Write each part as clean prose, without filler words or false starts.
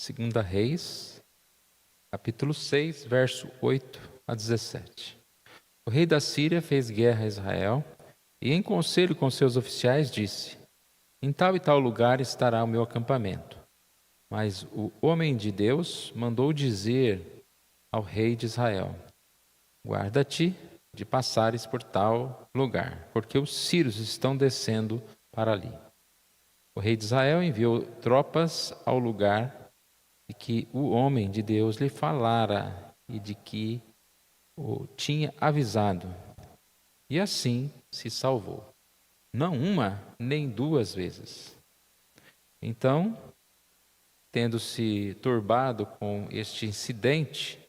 Segunda Reis, capítulo 6, verso 8 a 17. O rei da Síria fez guerra a Israel e, em conselho com seus oficiais, disse: em tal e tal lugar estará o meu acampamento. Mas o homem de Deus mandou dizer ao rei de Israel: guarda-te de passares por tal lugar, porque os sírios estão descendo para ali. O rei de Israel enviou tropas ao lugar de que o homem de Deus lhe falara e de que o tinha avisado. E assim se salvou, não uma nem duas vezes. Então, tendo-se turbado com este incidente,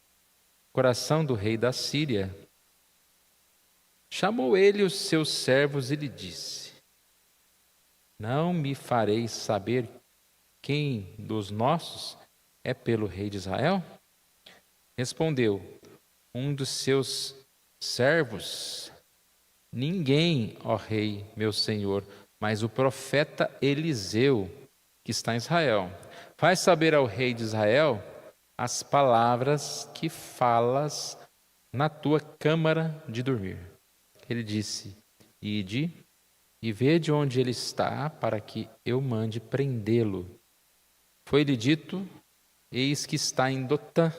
o coração do rei da Síria, chamou ele os seus servos e lhe disse: não me fareis saber quem dos nossos é pelo rei de Israel? Respondeu um dos seus servos: ninguém, ó rei, meu senhor, mas o profeta Eliseu, que está em Israel. Faz saber ao rei de Israel as palavras que falas na tua câmara de dormir. Ele disse: ide e vede onde ele está, para que eu mande prendê-lo. Foi-lhe dito: eis que está em Dotã.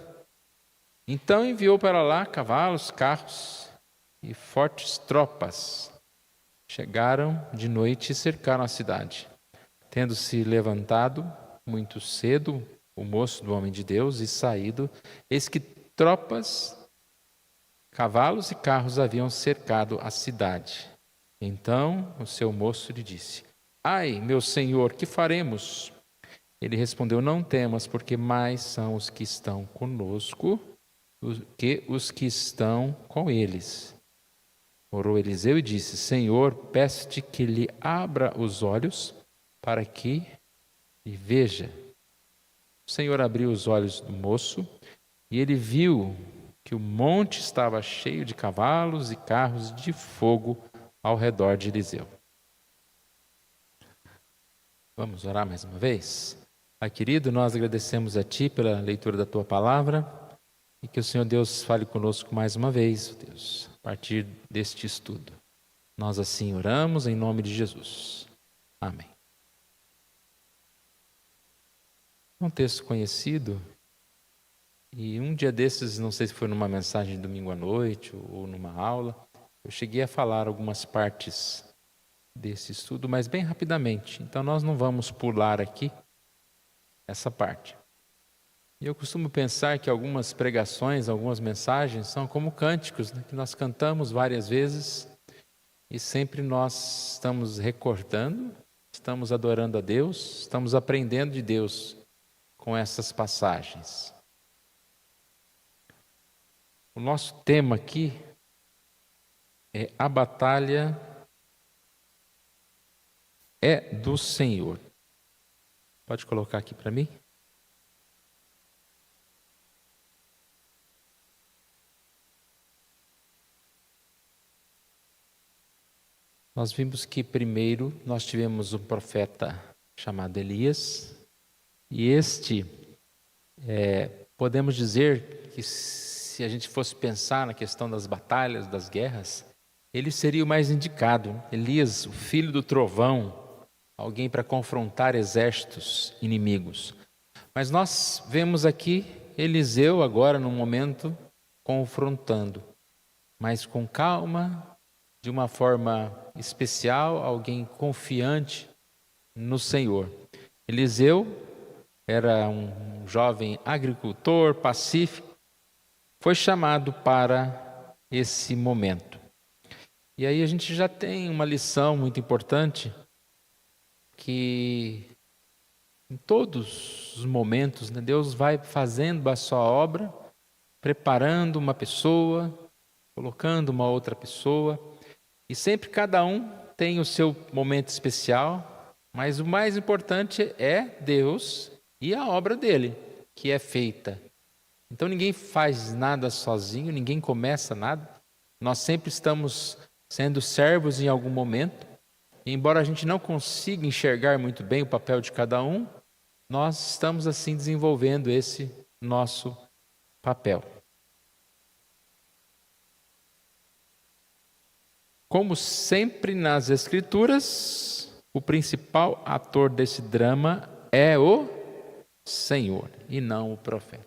Então enviou para lá cavalos, carros e fortes tropas. Chegaram de noite e cercaram a cidade. Tendo-se levantado muito cedo o moço do homem de Deus e saído, eis que tropas, cavalos e carros haviam cercado a cidade. Então o seu moço lhe disse: ai, meu senhor, que faremos? Ele respondeu: não temas, porque mais são os que estão conosco que os que estão com eles. Orou Eliseu e disse: Senhor, peço-te que lhe abra os olhos para que e veja. O Senhor abriu os olhos do moço e ele viu que o monte estava cheio de cavalos e carros de fogo ao redor de Eliseu. Vamos orar mais uma vez? Pai querido, nós agradecemos a Ti pela leitura da Tua palavra e que o Senhor Deus fale conosco mais uma vez, Deus, a partir deste estudo. Nós assim oramos em nome de Jesus. Amém. Um texto conhecido, e um dia desses, não sei se foi numa mensagem de domingo à noite ou numa aula, eu cheguei a falar algumas partes desse estudo, mas bem rapidamente. Então nós não vamos pular aqui essa parte. E eu costumo pensar que algumas pregações, algumas mensagens são como cânticos, né, que nós cantamos várias vezes e sempre nós estamos recordando, estamos adorando a Deus, estamos aprendendo de Deus com essas passagens. O nosso tema aqui é a batalha é do Senhor. Pode colocar aqui para mim? Nós vimos que primeiro nós tivemos um profeta chamado Elias, e este, podemos dizer que se a gente fosse pensar na questão das batalhas, das guerras, ele seria o mais indicado. Elias, o filho do trovão, alguém para confrontar exércitos inimigos. Mas nós vemos aqui Eliseu agora no momento confrontando, mas com calma, de uma forma especial, alguém confiante no Senhor. Eliseu era um jovem agricultor pacífico, foi chamado para esse momento. E aí a gente já tem uma lição muito importante, que em todos os momentos, né, Deus vai fazendo a sua obra, preparando uma pessoa, colocando uma outra pessoa, e sempre cada um tem o seu momento especial, mas o mais importante é Deus e a obra dele, que é feita. Então ninguém faz nada sozinho, ninguém começa nada, nós sempre estamos sendo servos em algum momento, e embora a gente não consiga enxergar muito bem o papel de cada um, nós estamos assim desenvolvendo esse nosso papel. Como sempre nas Escrituras, o principal ator desse drama é o Senhor e não o profeta.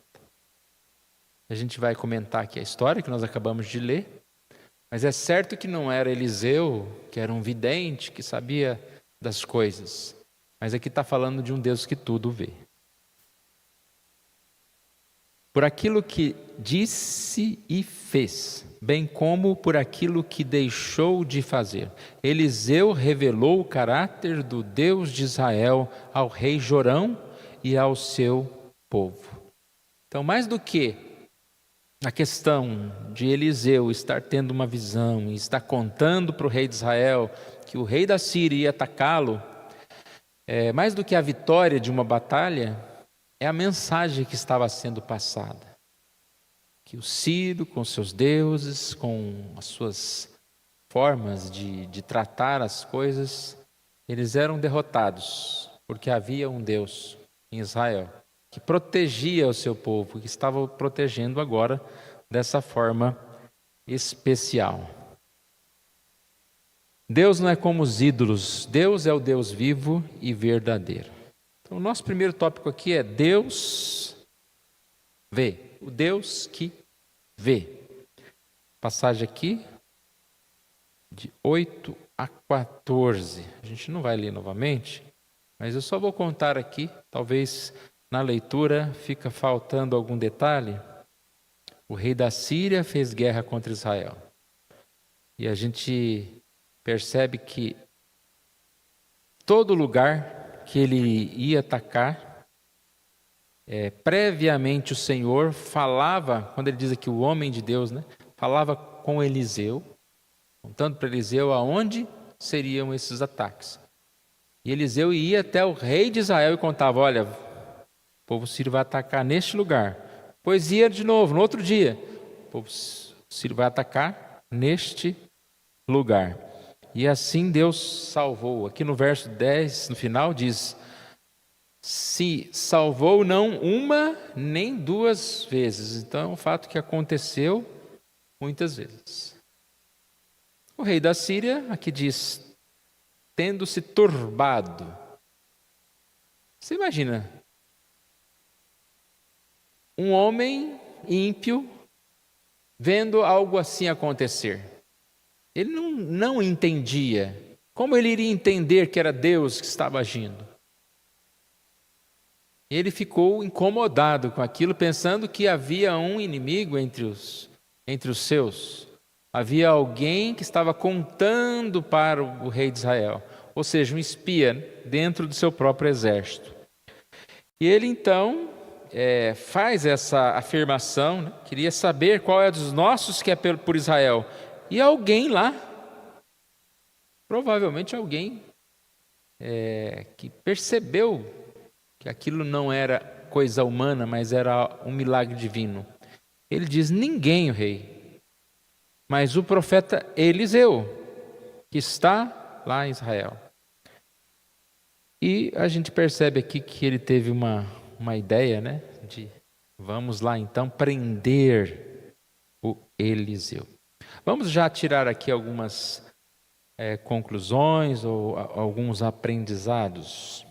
A gente vai comentar aqui a história que nós acabamos de ler, mas é certo que não era Eliseu, que era um vidente, que sabia das coisas, mas aqui está falando de um Deus que tudo vê. Por aquilo que disse e fez, bem como por aquilo que deixou de fazer. Eliseu revelou o caráter do Deus de Israel ao rei Jorão e ao seu povo. Então, mais do que a questão de Eliseu estar tendo uma visão e estar contando para o rei de Israel que o rei da Síria ia atacá-lo, mais do que a vitória de uma batalha, é a mensagem que estava sendo passada. Que o Ciro, com seus deuses, com as suas formas de tratar as coisas, eles eram derrotados, porque havia um Deus em Israel que protegia o seu povo, que estava protegendo agora dessa forma especial. Deus não é como os ídolos, Deus é o Deus vivo e verdadeiro. Então, o nosso primeiro tópico aqui é Deus vê, o Deus que vê. Passagem aqui de 8 a 14. A gente não vai ler novamente, mas eu só vou contar aqui, talvez na leitura fica faltando algum detalhe. O rei da Síria fez guerra contra Israel. E a gente percebe que todo lugar que ele ia atacar, previamente o Senhor falava, quando ele diz aqui o homem de Deus, falava com Eliseu, contando para Eliseu aonde seriam esses ataques. E Eliseu ia até o rei de Israel e contava, olha, o povo sírio vai atacar neste lugar. Pois ia de novo, no outro dia, o povo sírio vai atacar neste lugar. E assim Deus salvou. Aqui no verso 10, no final, diz, se salvou não uma nem duas vezes. Então é um fato que aconteceu muitas vezes. O rei da Síria, aqui diz, tendo se turbado. Você imagina, um homem ímpio vendo algo assim acontecer. Ele não entendia. Como ele iria entender que era Deus que estava agindo? Ele ficou incomodado com aquilo, pensando que havia um inimigo entre os seus. Havia alguém que estava contando para o rei de Israel, ou seja, um espia dentro do seu próprio exército. E ele então faz essa afirmação, queria saber qual é dos nossos que é por Israel. E alguém lá, provavelmente alguém que percebeu que aquilo não era coisa humana, mas era um milagre divino. Ele diz, ninguém, o rei, mas o profeta Eliseu, que está lá em Israel. E a gente percebe aqui que ele teve uma ideia, de vamos lá então prender o Eliseu. Vamos já tirar aqui algumas conclusões ou alguns aprendizados.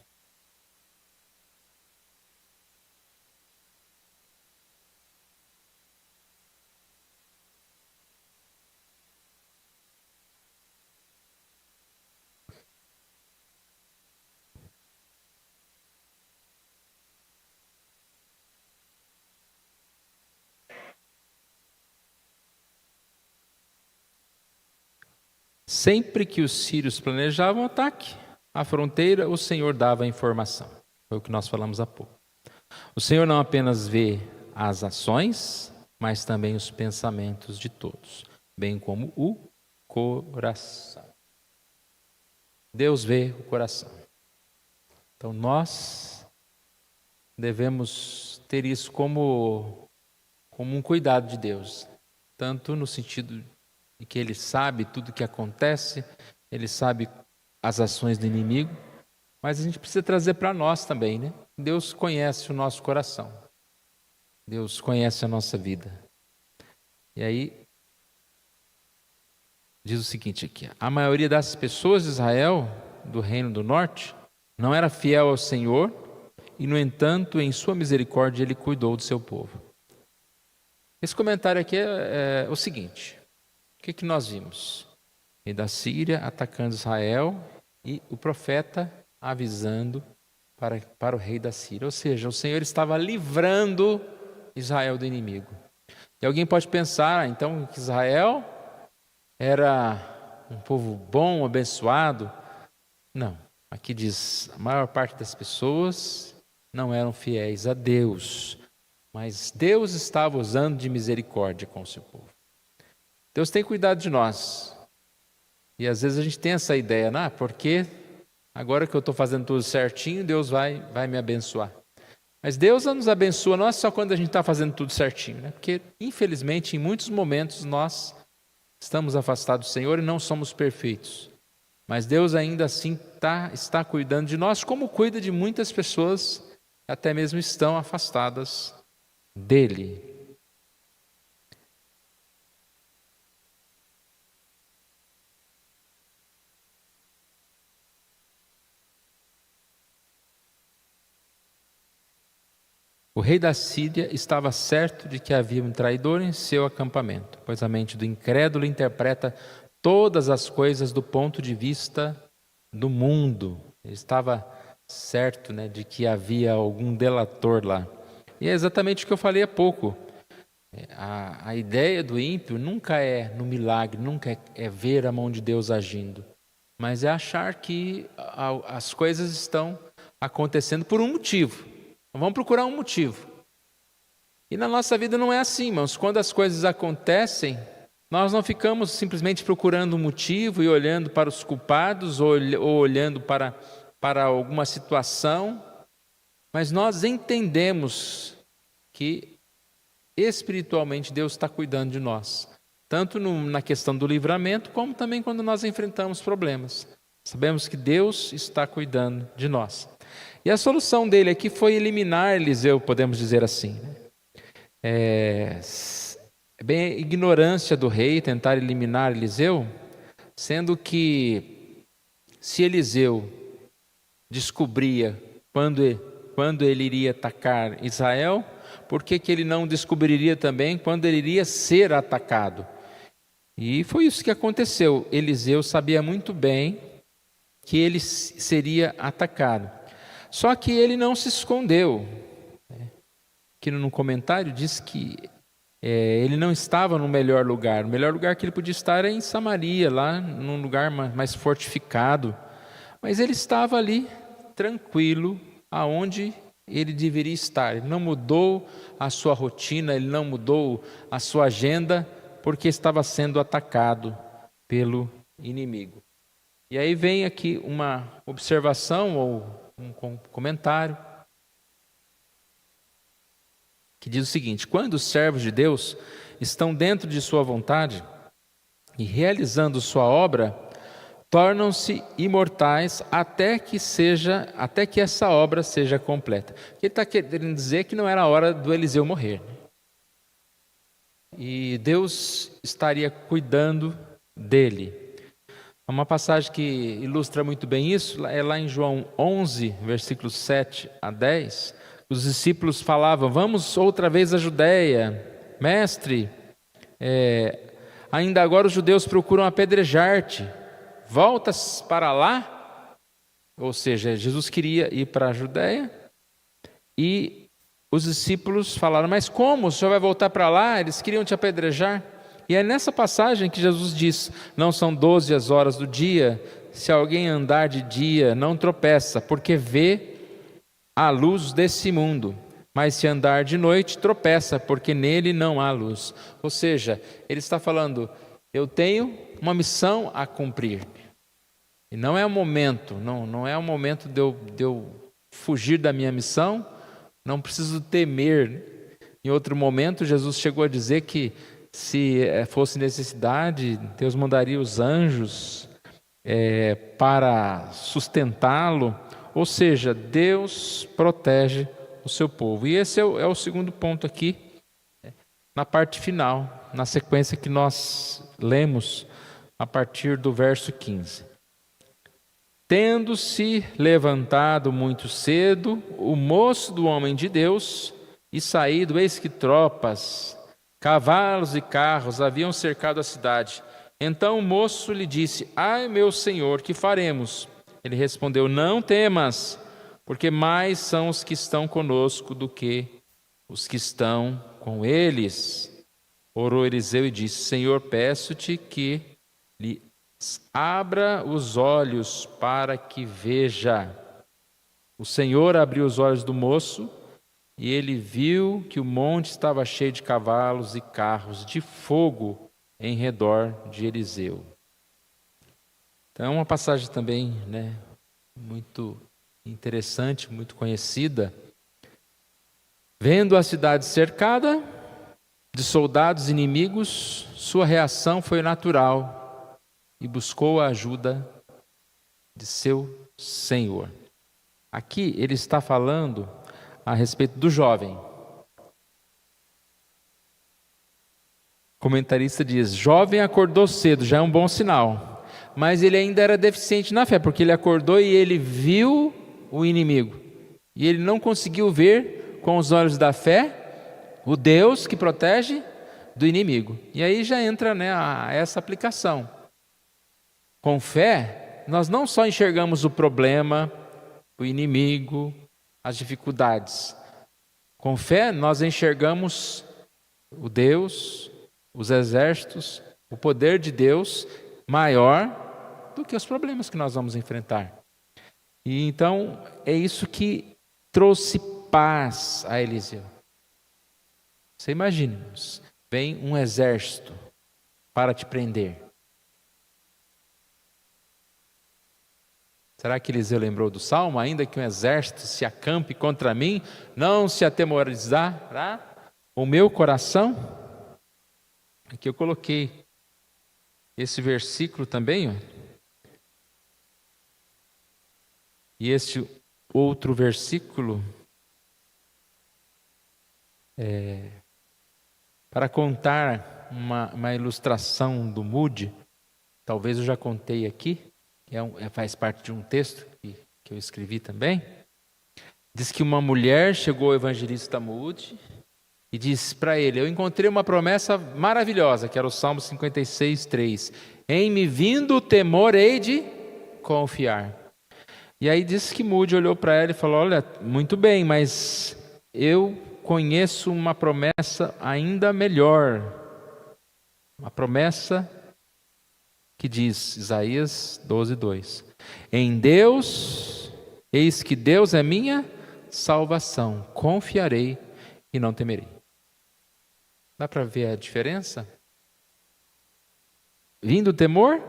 Sempre que os sírios planejavam o ataque à fronteira, o Senhor dava a informação. Foi o que nós falamos há pouco. O Senhor não apenas vê as ações, mas também os pensamentos de todos, bem como o coração. Deus vê o coração. Então nós devemos ter isso como um cuidado de Deus, tanto no sentido de que Ele sabe tudo o que acontece, Ele sabe as ações do inimigo, mas a gente precisa trazer para nós também, Deus conhece o nosso coração. Deus conhece a nossa vida. E aí, diz o seguinte aqui: a maioria das pessoas de Israel, do reino do norte, não era fiel ao Senhor, e no entanto, em sua misericórdia, Ele cuidou do seu povo. Esse comentário aqui é o seguinte: o que nós vimos? O rei da Síria atacando Israel e o profeta avisando para o rei da Síria. Ou seja, o Senhor estava livrando Israel do inimigo. E alguém pode pensar, então, que Israel era um povo bom, abençoado. Não, aqui diz, a maior parte das pessoas não eram fiéis a Deus, mas Deus estava usando de misericórdia com o seu povo. Deus tem cuidado de nós. E às vezes a gente tem essa ideia, porque agora que eu estou fazendo tudo certinho, Deus vai me abençoar. Mas Deus nos abençoa não é só quando a gente está fazendo tudo certinho, porque infelizmente em muitos momentos nós estamos afastados do Senhor e não somos perfeitos. Mas Deus ainda assim está cuidando de nós, como cuida de muitas pessoas que até mesmo estão afastadas dEle. O rei da Síria estava certo de que havia um traidor em seu acampamento, pois a mente do incrédulo interpreta todas as coisas do ponto de vista do mundo. Ele estava certo, de que havia algum delator lá. E é exatamente o que eu falei há pouco. A ideia do ímpio nunca é no milagre, nunca é ver a mão de Deus agindo, mas é achar que as coisas estão acontecendo por um motivo. Então, vamos procurar um motivo. E na nossa vida não é assim, irmãos. Quando as coisas acontecem, nós não ficamos simplesmente procurando um motivo e olhando para os culpados ou olhando para alguma situação, mas nós entendemos que espiritualmente Deus está cuidando de nós, tanto na questão do livramento, como também quando nós enfrentamos problemas. Sabemos que Deus está cuidando de nós. E a solução dele aqui foi eliminar Eliseu, podemos dizer assim. É bem a ignorância do rei tentar eliminar Eliseu, sendo que se Eliseu descobria quando ele iria atacar Israel, por que ele não descobriria também quando ele iria ser atacado? E foi isso que aconteceu. Eliseu sabia muito bem que ele seria atacado. Só que ele não se escondeu. Aqui no comentário diz que ele não estava no melhor lugar. O melhor lugar que ele podia estar era em Samaria, lá num lugar mais fortificado. Mas ele estava ali, tranquilo, aonde ele deveria estar. Ele não mudou a sua rotina, ele não mudou a sua agenda, porque estava sendo atacado pelo inimigo. E aí vem aqui uma observação ou um comentário que diz o seguinte: quando os servos de Deus estão dentro de sua vontade e realizando sua obra, tornam-se imortais até que essa obra seja completa. Ele está querendo dizer que não era a hora do Eliseu morrer. E Deus estaria cuidando dele. Uma passagem que ilustra muito bem isso é lá em João 11, versículos 7 a 10. Os discípulos falavam: vamos outra vez à Judéia. Mestre, ainda agora os judeus procuram apedrejar-te. Voltas para lá? Ou seja, Jesus queria ir para a Judéia. E os discípulos falaram: mas como? O Senhor vai voltar para lá? Eles queriam te apedrejar. E é nessa passagem que Jesus diz: não são 12 as horas do dia, se alguém andar de dia não tropeça, porque vê a luz desse mundo, mas se andar de noite tropeça, porque nele não há luz. Ou seja, ele está falando: eu tenho uma missão a cumprir, e não é o momento, não é o momento de eu fugir da minha missão, não preciso temer. Em outro momento Jesus chegou a dizer que se fosse necessidade, Deus mandaria os anjos para sustentá-lo, Ou seja, Deus protege o seu povo. E esse é o segundo ponto aqui, na parte final, na sequência que nós lemos a partir do verso 15. Tendo-se levantado muito cedo, o moço do homem de Deus, e saído, eis que tropas, cavalos e carros haviam cercado a cidade. Então o moço lhe disse: ai, meu senhor, que faremos? Ele respondeu: não temas, porque mais são os que estão conosco do que os que estão com eles. Orou Eliseu e disse: Senhor, peço-te que lhe abra os olhos para que veja. O Senhor abriu os olhos do moço e ele viu que o monte estava cheio de cavalos e carros de fogo em redor de Eliseu. Então, é uma passagem também, muito interessante, muito conhecida. Vendo a cidade cercada de soldados inimigos, sua reação foi natural e buscou a ajuda de seu Senhor. Aqui ele está falando a respeito do jovem. O comentarista diz: jovem acordou cedo, já é um bom sinal, mas ele ainda era deficiente na fé, porque ele acordou e ele viu o inimigo, e ele não conseguiu ver com os olhos da fé o Deus que protege do inimigo. E aí já entra essa aplicação. Com fé, nós não só enxergamos o problema, o inimigo, as dificuldades. Com fé, nós enxergamos o Deus, os exércitos, o poder de Deus maior do que os problemas que nós vamos enfrentar. E então, é isso que trouxe paz a Eliseu. Você imagina, vem um exército para te prender. Será que Eliseu lembrou do Salmo? Ainda que um exército se acampe contra mim, não se atemorizará o meu coração? Aqui eu coloquei esse versículo também, ó. E este outro versículo para contar uma ilustração do Moody. Talvez eu já contei aqui, que faz parte de um texto que eu escrevi também. Diz que uma mulher chegou ao evangelista Moody e disse para ele: eu encontrei uma promessa maravilhosa, que era o Salmo 56, 3. Em me vindo o temor, hei de confiar. E aí disse que Moody olhou para ela e falou: olha, muito bem, mas eu conheço uma promessa ainda melhor. Uma promessa que diz, Isaías 12, 2. Em Deus, eis que Deus é minha salvação. Confiarei e não temerei. Dá para ver a diferença? Vindo o temor,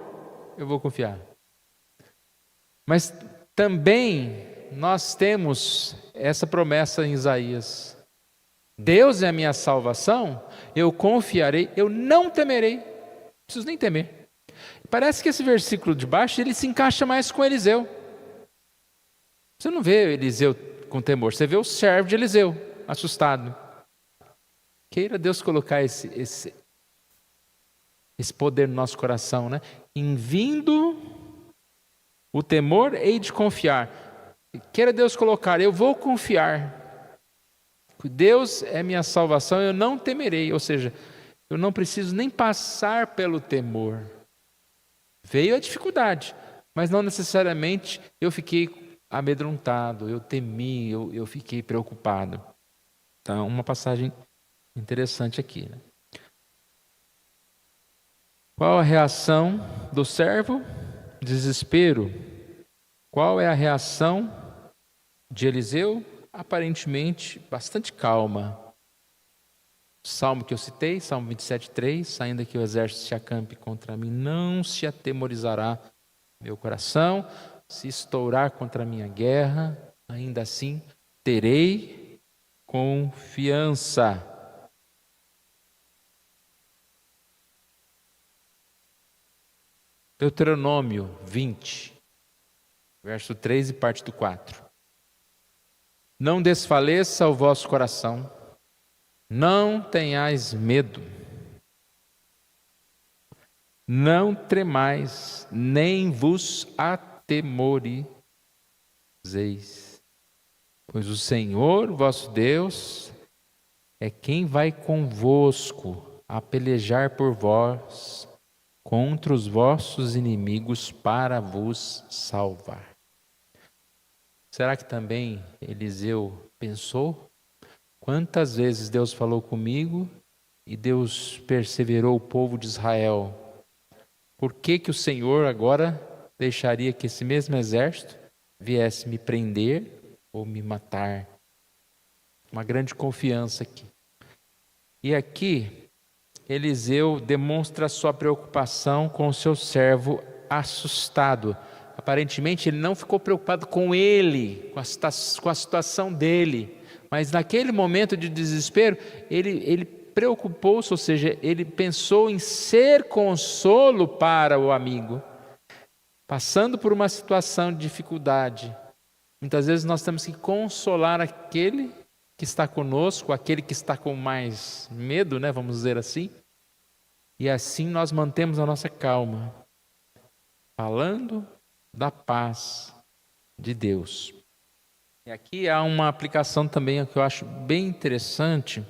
eu vou confiar. Mas também nós temos essa promessa em Isaías. Deus é a minha salvação, eu confiarei, eu não temerei. Não preciso nem temer. Parece que esse versículo de baixo, ele se encaixa mais com Eliseu. Você não vê Eliseu com temor, você vê o servo de Eliseu, assustado. Queira Deus colocar esse poder no nosso coração, né? Em vindo o temor, hei de confiar. Queira Deus colocar, eu vou confiar. Deus é minha salvação, eu não temerei. Ou seja, eu não preciso nem passar pelo temor. Veio a dificuldade, mas não necessariamente eu fiquei amedrontado, eu temi, eu fiquei preocupado. Então, uma passagem interessante aqui, né? Qual a reação do servo? Desespero. Qual é a reação de Eliseu? Aparentemente, bastante calma. Salmo que eu citei, Salmo 27, 3, ainda que o exército se acampe contra mim, não se atemorizará meu coração, se estourar contra a minha guerra, ainda assim terei confiança. Deuteronômio 20, Verso 3 e parte do 4. Não desfaleça o vosso coração, não tenhais medo, não tremais, nem vos atemorizeis, pois o Senhor vosso Deus é quem vai convosco a pelejar por vós contra os vossos inimigos para vos salvar. Será que também Eliseu pensou? Quantas vezes Deus falou comigo e Deus perseverou o povo de Israel? Por que que o Senhor agora deixaria que esse mesmo exército viesse me prender ou me matar? Uma grande confiança aqui. E aqui, Eliseu demonstra sua preocupação com o seu servo assustado. Aparentemente, ele não ficou preocupado com ele, com a situação dele. Mas naquele momento de desespero, ele preocupou-se, ou seja, ele pensou em ser consolo para o amigo. Passando por uma situação de dificuldade, muitas vezes nós temos que consolar aquele que está conosco, aquele que está com mais medo, né, vamos dizer assim. E assim nós mantemos a nossa calma, falando da paz de Deus. E aqui há uma aplicação também que eu acho bem interessante.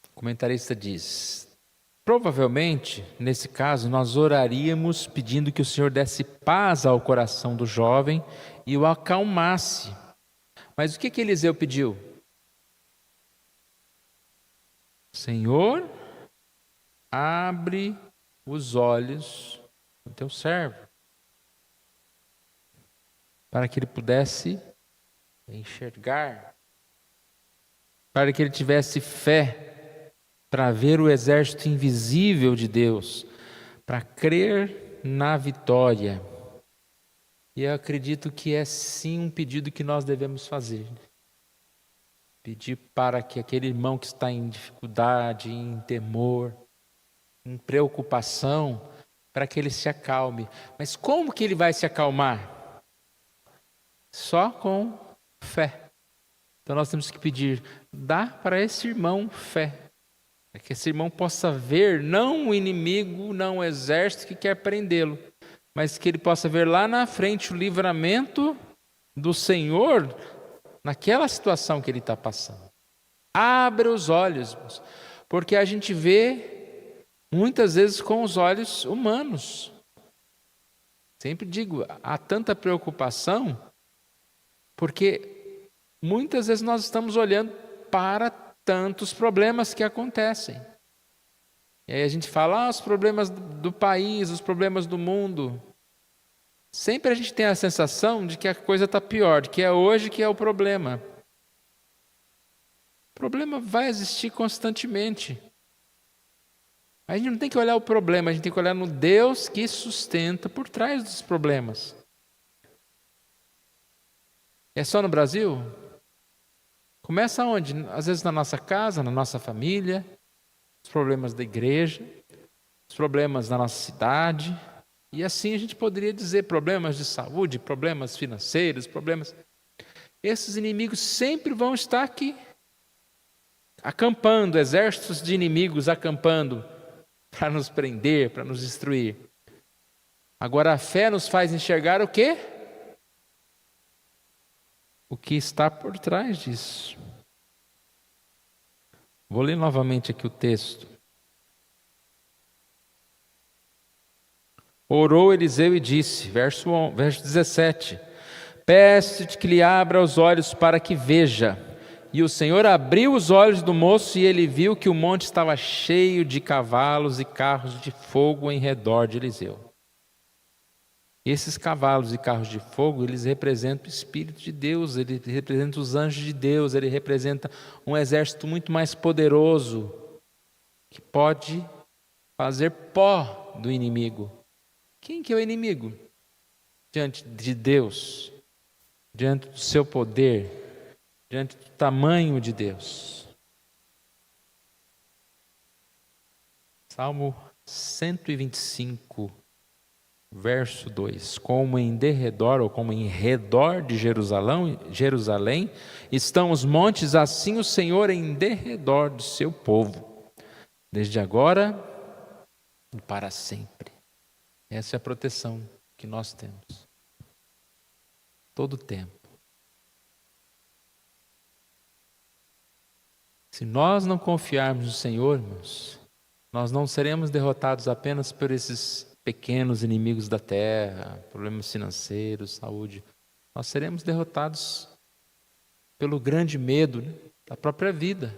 O comentarista diz: provavelmente, nesse caso, nós oraríamos pedindo que o Senhor desse paz ao coração do jovem e o acalmasse. Mas o que Eliseu pediu? Senhor, abre os olhos do teu servo, para que ele pudesse enxergar, para que ele tivesse fé, para ver o exército invisível de Deus, para crer na vitória. E eu acredito que é sim um pedido que nós devemos fazer. Pedir para que aquele irmão que está em dificuldade, em temor, em preocupação, para que ele se acalme. Mas como que ele vai se acalmar? Só com fé. Então nós temos que pedir, dá para esse irmão fé, para que esse irmão possa ver não o inimigo, não o exército que quer prendê-lo, mas que ele possa ver lá na frente o livramento do Senhor naquela situação que ele está passando. Abra os olhos, porque a gente vê muitas vezes com os olhos humanos. Sempre digo, há tanta preocupação, porque muitas vezes nós estamos olhando para tantos problemas que acontecem. E aí a gente fala, os problemas do país, os problemas do mundo. Sempre a gente tem a sensação de que a coisa está pior, de que é hoje que é o problema. O problema vai existir constantemente. A gente não tem que olhar o problema, a gente tem que olhar no Deus que sustenta por trás dos problemas. É só no Brasil? Começa onde? Às vezes na nossa casa, na nossa família, os problemas da igreja, os problemas da nossa cidade. E assim a gente poderia dizer problemas de saúde, problemas financeiros, problemas... Esses inimigos sempre vão estar aqui, acampando, exércitos de inimigos acampando para nos prender, para nos destruir. Agora a fé nos faz enxergar o quê? O que está por trás disso. Vou ler novamente aqui o texto. Orou Eliseu e disse, verso 17, peço-te que lhe abra os olhos para que veja. E o Senhor abriu os olhos do moço e ele viu que o monte estava cheio de cavalos e carros de fogo em redor de Eliseu. Esses cavalos e carros de fogo, eles representam o Espírito de Deus, eles representam os anjos de Deus, ele representa um exército muito mais poderoso, que pode fazer pó do inimigo. Quem que é o inimigo? Diante de Deus, diante do seu poder, diante do tamanho de Deus. Salmo 125, Verso 2: como em derredor, ou como em redor de Jerusalém, estão os montes, assim o Senhor em derredor do seu povo, desde agora e para sempre. Essa é a proteção que nós temos, todo o tempo. Se nós não confiarmos no Senhor, irmãos, nós não seremos derrotados apenas por esses pequenos inimigos da terra, problemas financeiros, saúde. Nós seremos derrotados pelo grande medo, né, da própria vida,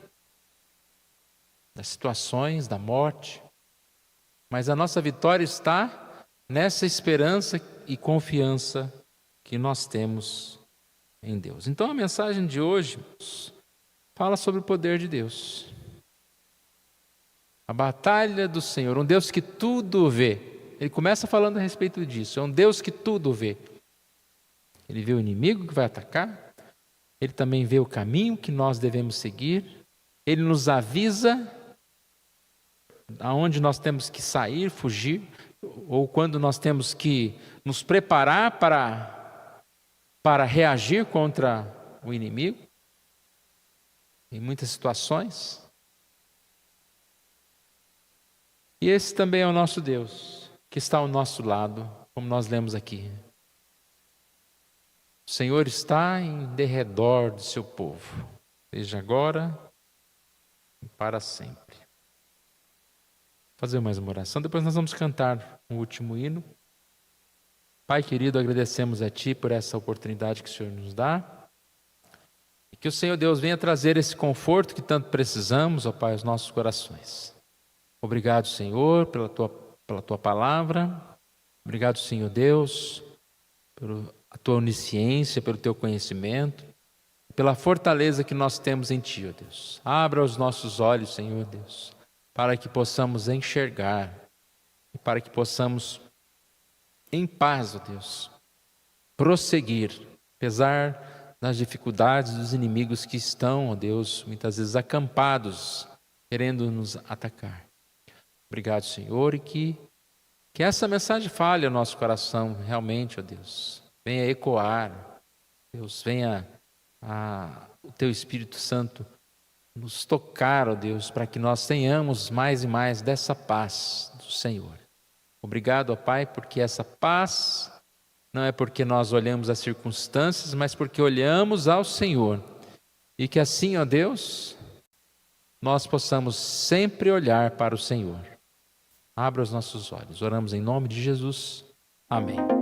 das situações, da morte. Mas a nossa vitória está nessa esperança e confiança que nós temos em Deus. Então a mensagem de hoje fala sobre o poder de Deus. A batalha do Senhor, um Deus que tudo vê. Ele começa falando a respeito disso. É um Deus que tudo vê. Ele vê o inimigo que vai atacar. Ele também vê o caminho que nós devemos seguir. Ele nos avisa aonde nós temos que sair, fugir, ou quando nós temos que nos preparar para reagir contra o inimigo. Em muitas situações. E esse também é o nosso Deus, que está ao nosso lado, como nós lemos aqui. O Senhor está em derredor do seu povo, desde agora e para sempre. Vou fazer mais uma oração, depois nós vamos cantar o último hino. Pai querido, agradecemos a Ti por essa oportunidade que o Senhor nos dá. E que o Senhor Deus venha trazer esse conforto que tanto precisamos, ó Pai, aos nossos corações. Obrigado, Senhor, pela tua palavra. Obrigado, Senhor Deus, pela tua onisciência, pelo teu conhecimento, pela fortaleza que nós temos em Ti, ó Deus. Abra os nossos olhos, Senhor Deus, para que possamos enxergar e para que possamos, em paz, ó Deus, prosseguir, apesar das dificuldades dos inimigos que estão, ó Deus, muitas vezes acampados, querendo nos atacar. Obrigado, Senhor, e que essa mensagem fale ao nosso coração realmente, ó Deus. Venha ecoar, Deus, venha o Teu Espírito Santo nos tocar, ó Deus, para que nós tenhamos mais e mais dessa paz do Senhor. Obrigado, ó Pai, porque essa paz não é porque nós olhamos as circunstâncias, mas porque olhamos ao Senhor. E que assim, ó Deus, nós possamos sempre olhar para o Senhor. Abra os nossos olhos. Oramos em nome de Jesus. Amém.